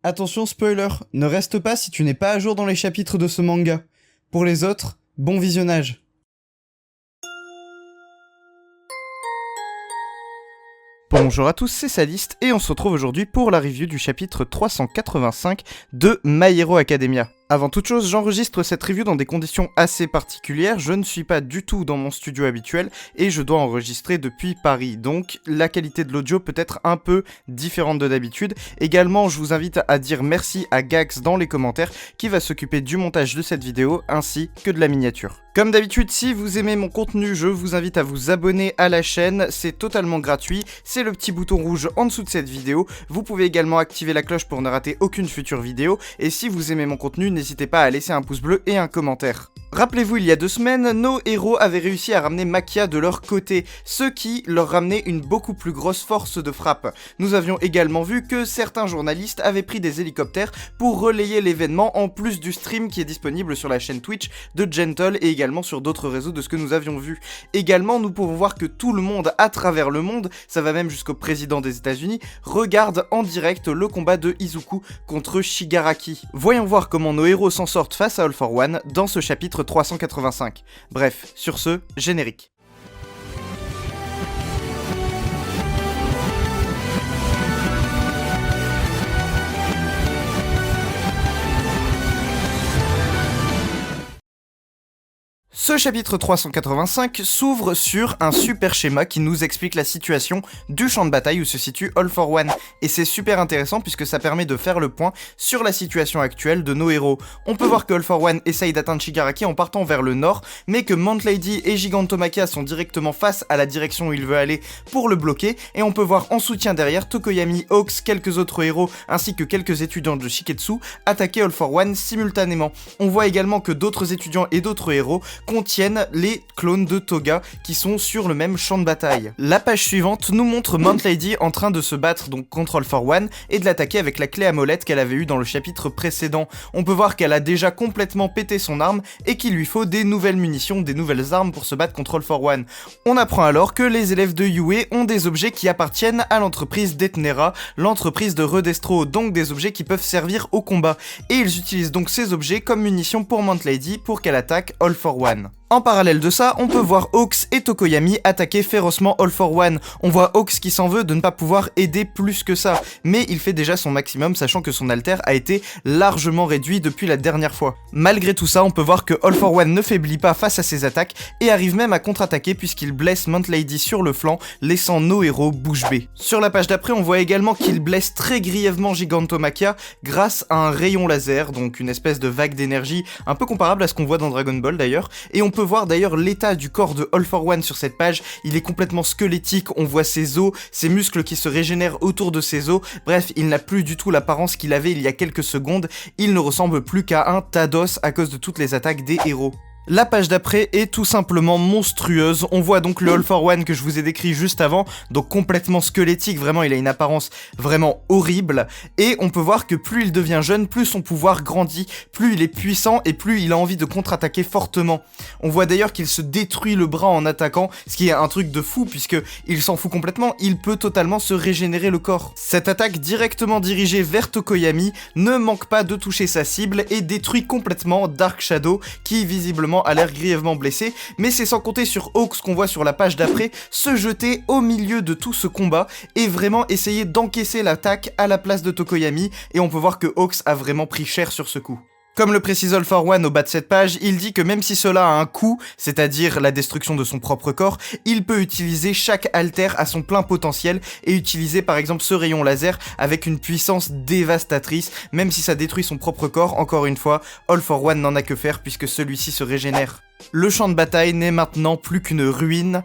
Attention spoiler, ne reste pas si tu n'es pas à jour dans les chapitres de ce manga. Pour les autres, bon visionnage. Bonjour à tous, c'est Saliste et on se retrouve aujourd'hui pour la review du chapitre 385 de My Hero Academia. Avant toute chose, j'enregistre cette review dans des conditions assez particulières, je ne suis pas du tout dans mon studio habituel et je dois enregistrer depuis Paris, donc la qualité de l'audio peut être un peu différente de d'habitude. Également, je vous invite à dire merci à Gax dans les commentaires qui va s'occuper du montage de cette vidéo ainsi que de la miniature. Comme d'habitude, si vous aimez mon contenu, je vous invite à vous abonner à la chaîne, c'est totalement gratuit, c'est le petit bouton rouge en dessous de cette vidéo. Vous pouvez également activer la cloche pour ne rater aucune future vidéo, et si vous aimez mon contenu, n'hésitez pas à laisser un pouce bleu et un commentaire. Rappelez-vous, il y a 2 semaines, nos héros avaient réussi à ramener Maquia de leur côté, ce qui leur ramenait une beaucoup plus grosse force de frappe. Nous avions également vu que certains journalistes avaient pris des hélicoptères pour relayer l'événement en plus du stream qui est disponible sur la chaîne Twitch de Gentle et également sur d'autres réseaux de ce que nous avions vu. Également, nous pouvons voir que tout le monde à travers le monde, ça va même jusqu'au président des États-Unis, regarde en direct le combat de Izuku contre Shigaraki. Voyons voir comment nos héros s'en sortent face à All for One dans ce chapitre 385. Bref, sur ce, générique. Ce chapitre 385 s'ouvre sur un super schéma qui nous explique la situation du champ de bataille où se situe All for One. Et c'est super intéressant puisque ça permet de faire le point sur la situation actuelle de nos héros. On peut voir que All for One essaye d'atteindre Shigaraki en partant vers le nord, mais que Mount Lady et Gigantomachia sont directement face à la direction où il veut aller pour le bloquer. Et on peut voir en soutien derrière Tokoyami, Hawks, quelques autres héros ainsi que quelques étudiants de Shiketsu attaquer All for One simultanément. On voit également que d'autres étudiants et d'autres héros contiennent les clones de Toga qui sont sur le même champ de bataille. La page suivante nous montre Mount Lady en train de se battre donc contre All for One et de l'attaquer avec la clé à molette qu'elle avait eue dans le chapitre précédent. On peut voir qu'elle a déjà complètement pété son arme et qu'il lui faut des nouvelles munitions, des nouvelles armes pour se battre contre All for One. On apprend alors que les élèves de Yue ont des objets qui appartiennent à l'entreprise d'Etnera, l'entreprise de Redestro, donc des objets qui peuvent servir au combat. Et ils utilisent donc ces objets comme munitions pour Mount Lady pour qu'elle attaque All for One. En parallèle de ça, on peut voir Hawks et Tokoyami attaquer férocement All for One. On voit Hawks qui s'en veut de ne pas pouvoir aider plus que ça, mais il fait déjà son maximum sachant que son alter a été largement réduit depuis la dernière fois. Malgré tout ça, on peut voir que All for One ne faiblit pas face à ses attaques et arrive même à contre-attaquer puisqu'il blesse Mount Lady sur le flanc, laissant nos héros bouche bée. Sur la page d'après, on voit également qu'il blesse très grièvement Gigantomachia grâce à un rayon laser, donc une espèce de vague d'énergie un peu comparable à ce qu'on voit dans Dragon Ball d'ailleurs, et on peut voir d'ailleurs l'état du corps de All for One sur cette page, il est complètement squelettique, on voit ses os, ses muscles qui se régénèrent autour de ses os, bref, il n'a plus du tout l'apparence qu'il avait il y a quelques secondes, il ne ressemble plus qu'à un tas d'os à cause de toutes les attaques des héros. La page d'après est tout simplement monstrueuse, on voit donc le All for One que je vous ai décrit juste avant, donc complètement squelettique, vraiment il a une apparence vraiment horrible, et on peut voir que plus il devient jeune, plus son pouvoir grandit, plus il est puissant et plus il a envie de contre-attaquer fortement. On voit d'ailleurs qu'il se détruit le bras en attaquant, ce qui est un truc de fou puisque il s'en fout complètement, il peut totalement se régénérer le corps. Cette attaque directement dirigée vers Tokoyami ne manque pas de toucher sa cible et détruit complètement Dark Shadow qui visiblement a l'air grièvement blessé, mais c'est sans compter sur Hawks qu'on voit sur la page d'après se jeter au milieu de tout ce combat et vraiment essayer d'encaisser l'attaque à la place de Tokoyami, et on peut voir que Hawks a vraiment pris cher sur ce coup. Comme le précise All for One au bas de cette page, il dit que même si cela a un coût, c'est-à-dire la destruction de son propre corps, il peut utiliser chaque alter à son plein potentiel et utiliser par exemple ce rayon laser avec une puissance dévastatrice, même si ça détruit son propre corps, encore une fois, All for One n'en a que faire puisque celui-ci se régénère. Le champ de bataille n'est maintenant plus qu'une ruine.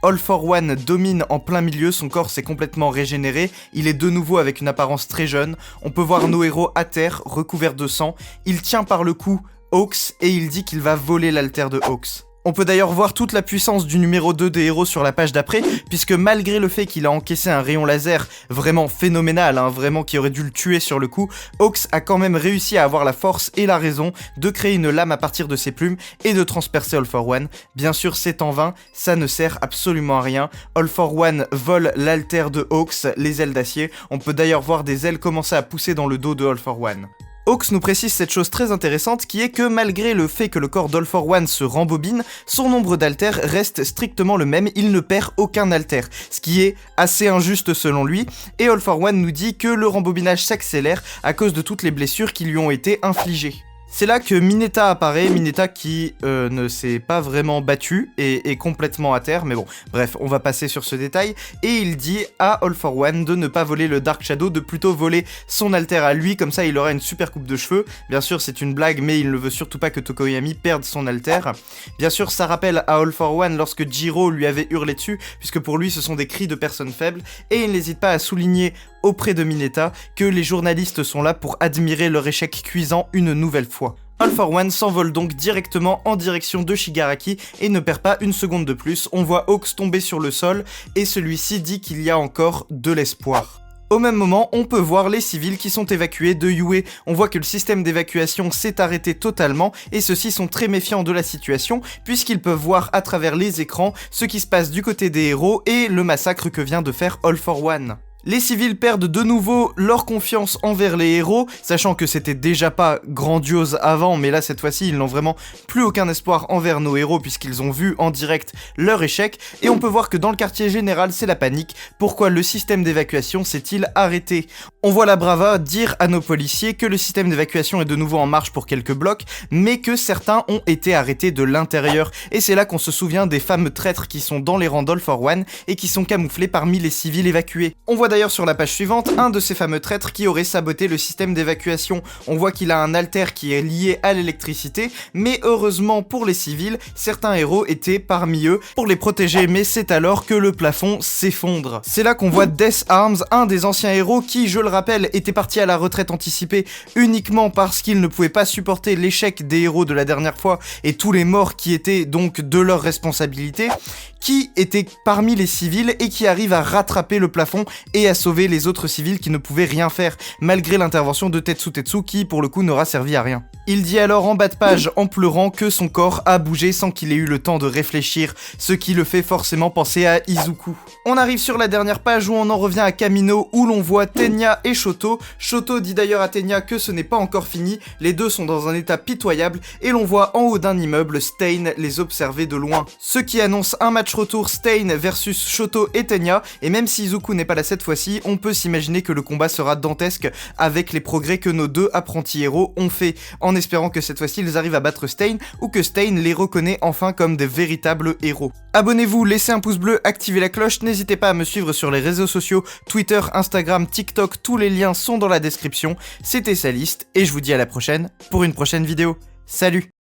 All for One domine en plein milieu, son corps s'est complètement régénéré, il est de nouveau avec une apparence très jeune, on peut voir nos héros à terre, recouverts de sang, il tient par le cou Hawks et il dit qu'il va voler l'alter de Hawks. On peut d'ailleurs voir toute la puissance du numéro 2 des héros sur la page d'après, puisque malgré le fait qu'il a encaissé un rayon laser vraiment phénoménal, vraiment qui aurait dû le tuer sur le coup, Hawks a quand même réussi à avoir la force et la raison de créer une lame à partir de ses plumes et de transpercer All for One. Bien sûr, c'est en vain, ça ne sert absolument à rien. All for One vole l'alter de Hawks, les ailes d'acier. On peut d'ailleurs voir des ailes commencer à pousser dans le dos de All for One. Hawks nous précise cette chose très intéressante qui est que malgré le fait que le corps d'All for One se rembobine, son nombre d'altères reste strictement le même, il ne perd aucun alter, ce qui est assez injuste selon lui, et All for One nous dit que le rembobinage s'accélère à cause de toutes les blessures qui lui ont été infligées. C'est là que Mineta apparaît, Mineta qui ne s'est pas vraiment battu et est complètement à terre, mais bon, bref, on va passer sur ce détail, et il dit à All for One de ne pas voler le Dark Shadow, de plutôt voler son alter à lui, comme ça il aura une super coupe de cheveux. Bien sûr, c'est une blague, mais il ne veut surtout pas que Tokoyami perde son alter. Bien sûr, ça rappelle à All for One lorsque Jiro lui avait hurlé dessus, puisque pour lui ce sont des cris de personnes faibles, et il n'hésite pas à souligner auprès de Mineta que les journalistes sont là pour admirer leur échec cuisant une nouvelle fois. All for One s'envole donc directement en direction de Shigaraki et ne perd pas une seconde de plus. On voit Hawks tomber sur le sol et celui-ci dit qu'il y a encore de l'espoir. Au même moment, on peut voir les civils qui sont évacués de Yue. On voit que le système d'évacuation s'est arrêté totalement et ceux-ci sont très méfiants de la situation puisqu'ils peuvent voir à travers les écrans ce qui se passe du côté des héros et le massacre que vient de faire All for One. Les civils perdent de nouveau leur confiance envers les héros, sachant que c'était déjà pas grandiose avant, mais là cette fois-ci ils n'ont vraiment plus aucun espoir envers nos héros puisqu'ils ont vu en direct leur échec, et on peut voir que dans le quartier général c'est la panique. Pourquoi le système d'évacuation s'est-il arrêté? On voit la Brava dire à nos policiers que le système d'évacuation est de nouveau en marche pour quelques blocs, mais que certains ont été arrêtés de l'intérieur, et c'est là qu'on se souvient des fameux traîtres qui sont dans les rangs d'All for One et qui sont camouflés parmi les civils évacués. On voit d'ailleurs sur la page suivante un de ces fameux traîtres qui aurait saboté le système d'évacuation. On voit qu'il a un alter qui est lié à l'électricité, mais heureusement pour les civils, certains héros étaient parmi eux pour les protéger, mais c'est alors que le plafond s'effondre. C'est là qu'on voit Death Arms, un des anciens héros qui, je le rappelle, était parti à la retraite anticipée uniquement parce qu'il ne pouvait pas supporter l'échec des héros de la dernière fois et tous les morts qui étaient donc de leur responsabilité, qui était parmi les civils et qui arrive à rattraper le plafond et à sauver les autres civils qui ne pouvaient rien faire, malgré l'intervention de Tetsu qui, pour le coup, n'aura servi à rien. Il dit alors en bas de page, en pleurant, que son corps a bougé sans qu'il ait eu le temps de réfléchir, ce qui le fait forcément penser à Izuku. On arrive sur la dernière page où on en revient à Kamino, où l'on voit Tenya et Shoto. Shoto dit d'ailleurs à Tenya que ce n'est pas encore fini, les deux sont dans un état pitoyable, et l'on voit en haut d'un immeuble Stain les observer de loin. Ce qui annonce un match retour Stain versus Shoto et Tenya, et même si Izuku n'est pas là cette fois-ci, on peut s'imaginer que le combat sera dantesque avec les progrès que nos deux apprentis héros ont fait, en espérant que cette fois-ci ils arrivent à battre Stain ou que Stain les reconnaît enfin comme des véritables héros. Abonnez-vous, laissez un pouce bleu, activez la cloche, n'hésitez pas à me suivre sur les réseaux sociaux, Twitter, Instagram, TikTok, tous les liens sont dans la description. C'était Saliste et je vous dis à la prochaine pour une prochaine vidéo. Salut!